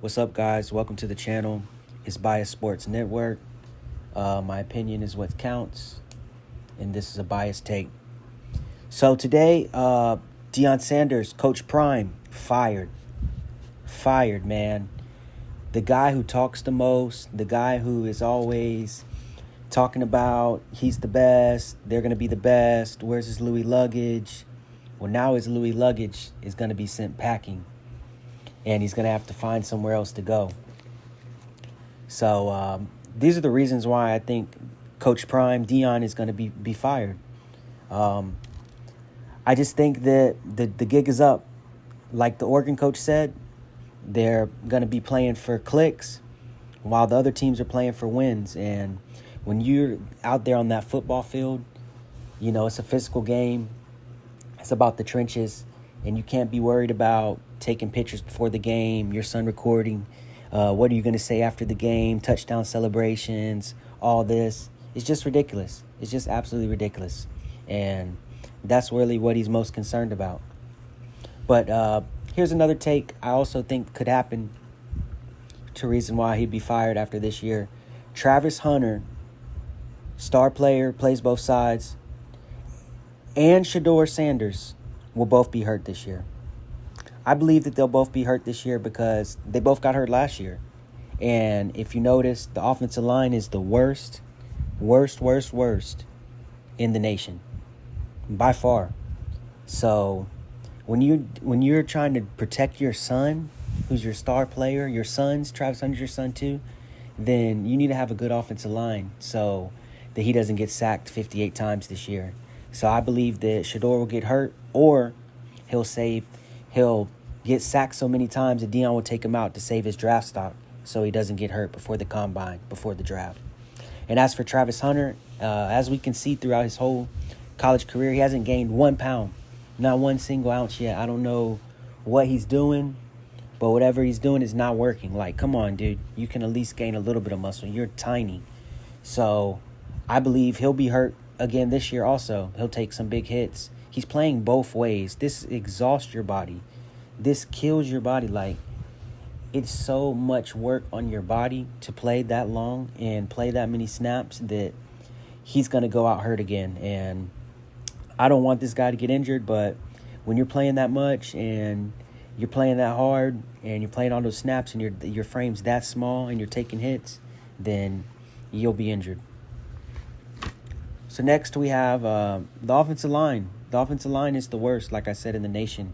What's up, guys? Welcome to the channel. It's Bias Sports Network. My opinion is what counts, and this is a biased take. So today, Deion Sanders, Coach Prime, fired. Fired, man. The guy who talks the most, the guy who is always talking about he's the best, they're going to be the best, where's his Louis luggage? Well, now his Louis luggage is going to be sent packing, and he's going to have to find somewhere else to go. So these are the reasons why I think Coach Prime, Deion, is going to be fired. I just think that the gig is up. Like the Oregon coach said, they're going to be playing for clicks while the other teams are playing for wins. And when you're out there on that football field, you know, it's a physical game. It's about the trenches, and you can't be worried about taking pictures before the game, your son recording. What are you going to say after the game? Touchdown celebrations, all this. It's just ridiculous. It's just absolutely ridiculous. And that's really what he's most concerned about. But here's another take I also think could happen to reason why he'd be fired after this year. Travis Hunter, star player, plays both sides, and Shedeur Sanders will both be hurt this year. I believe that they'll both be hurt this year because they both got hurt last year. And if you notice, the offensive line is the worst in the nation, by far. So when you're trying to protect your son, who's your star player, your son's, Travis Hunter's your son too, then you need to have a good offensive line so that he doesn't get sacked 58 times this year. So I believe that Shedeur will get hurt, or he'll get sacked so many times that Deion will take him out to save his draft stock so he doesn't get hurt before the combine, before the draft. And as for Travis Hunter, as we can see throughout his whole college career, he hasn't gained 1 pound, not 1 single ounce yet. I don't know what he's doing, but whatever he's doing is not working. Like, come on, dude. You can at least gain a little bit of muscle. You're tiny. So I believe he'll be hurt again this year also. He'll take some big hits. He's playing both ways. This exhausts your body. This kills your body. Like, it's so much work on your body to play that long and play that many snaps that he's going to go out hurt again. And I don't want this guy to get injured, but when you're playing that much and you're playing that hard and you're playing all those snaps and your frame's that small and you're taking hits, then you'll be injured. So next we have the offensive line. The offensive line is the worst, like I said, in the nation.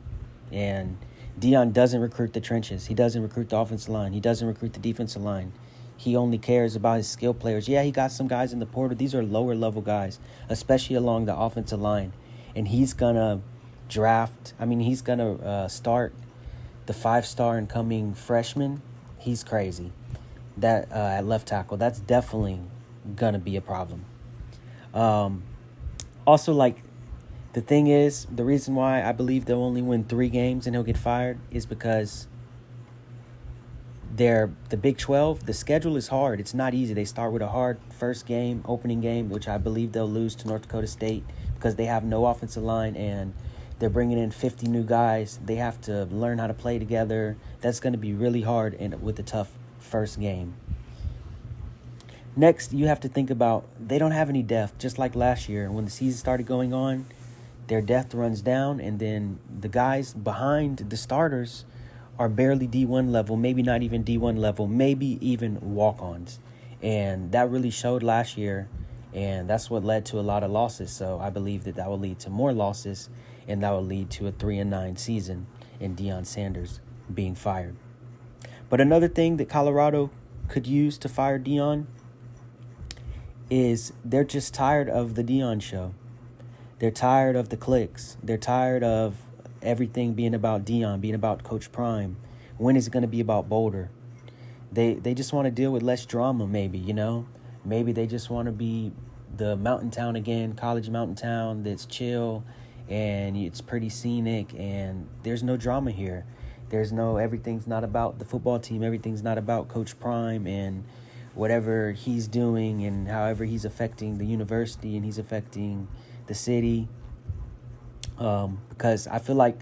And Deion doesn't recruit the trenches. He doesn't recruit the offensive line. He doesn't recruit the defensive line. He only cares about his skill players. Yeah, he got some guys in the portal. These are lower level guys, especially along the offensive line. And he's going to start the 5-star incoming freshman. He's crazy. That at left tackle, that's definitely going to be a problem. Also, like, the thing is, the reason why I believe they'll only win 3 games and he'll get fired is because the Big 12, the schedule is hard. It's not easy. They start with a hard first game, opening game, which I believe they'll lose to North Dakota State because they have no offensive line and they're bringing in 50 new guys. They have to learn how to play together. That's going to be really hard and with a tough first game. Next, you have to think about they don't have any depth, just like last year. When the season started going on, their depth runs down, and then the guys behind the starters are barely D1 level, maybe not even D1 level, maybe even walk-ons. And that really showed last year, and that's what led to a lot of losses. So I believe that will lead to more losses, and that will lead to a 3-9 season and Deion Sanders being fired. But another thing that Colorado could use to fire Deion is they're just tired of the Deion show. They're tired of the clicks. They're tired of everything being about Deion, being about Coach Prime. When is it going to be about Boulder? They just want to deal with less drama, maybe, you know? Maybe they just want to be the mountain town again, college mountain town that's chill and it's pretty scenic and there's no drama here. Everything's not about the football team. Everything's not about Coach Prime and whatever he's doing and however he's affecting the university and he's affecting the city. Because I feel like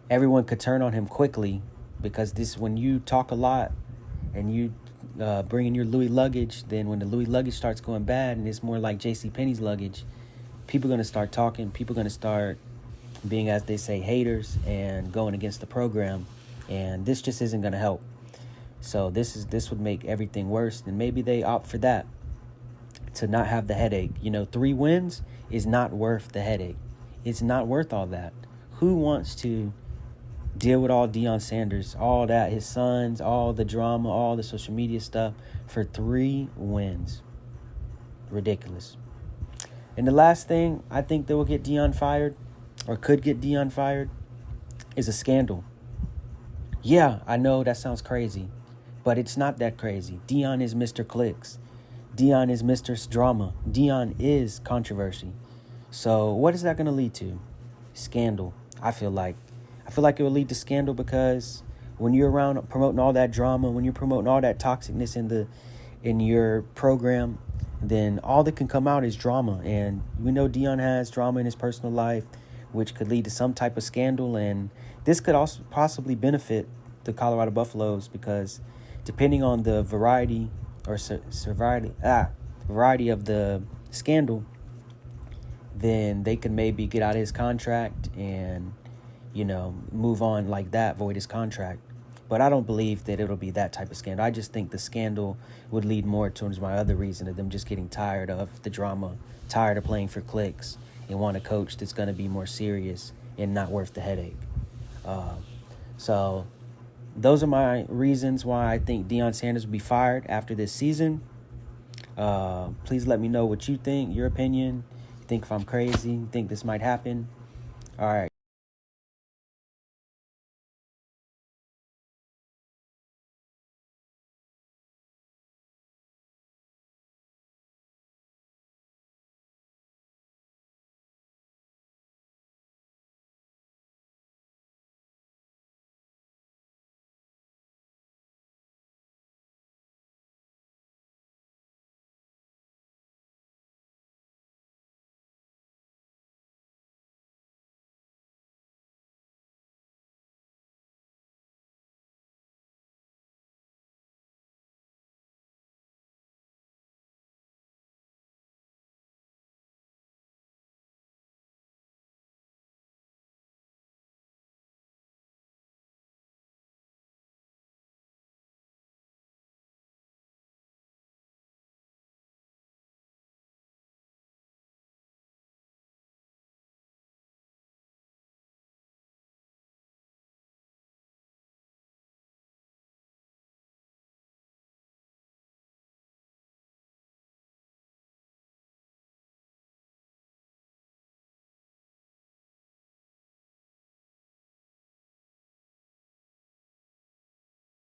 everyone could turn on him quickly because when you talk a lot and you bring in your Louis luggage, then when the Louis luggage starts going bad and it's more like JCPenney's luggage, people are going to start talking. People are going to start being, as they say, haters and going against the program. And this just isn't going to help. So this would make everything worse. And maybe they opt for that, to not have the headache. 3 wins is not worth the headache. It's not worth all that. Who wants to deal with all Deion Sanders, all that, his sons, all the drama, all the social media stuff for 3 wins? Ridiculous. And the last thing I think that will get Deion fired, or could get Deion fired, is a scandal. Yeah, I know that sounds crazy, but it's not that crazy. Deion is Mr. Clicks. Deion is Mr. Drama. Deion is controversy. So what is that going to lead to? Scandal. I feel like it will lead to scandal, because when you're around promoting all that drama, when you're promoting all that toxicness in your program, then all that can come out is drama. And we know Deion has drama in his personal life, which could lead to some type of scandal. And this could also possibly benefit the Colorado Buffaloes, because depending on the variety of the scandal, then they could maybe get out of his contract and, move on like that, void his contract. But I don't believe that it'll be that type of scandal. I just think the scandal would lead more towards my other reason of them just getting tired of the drama, tired of playing for clicks, and want a coach that's going to be more serious and not worth the headache. So those are my reasons why I think Deion Sanders will be fired after this season. Please let me know what you think, your opinion. You think if I'm crazy, you think this might happen. All right.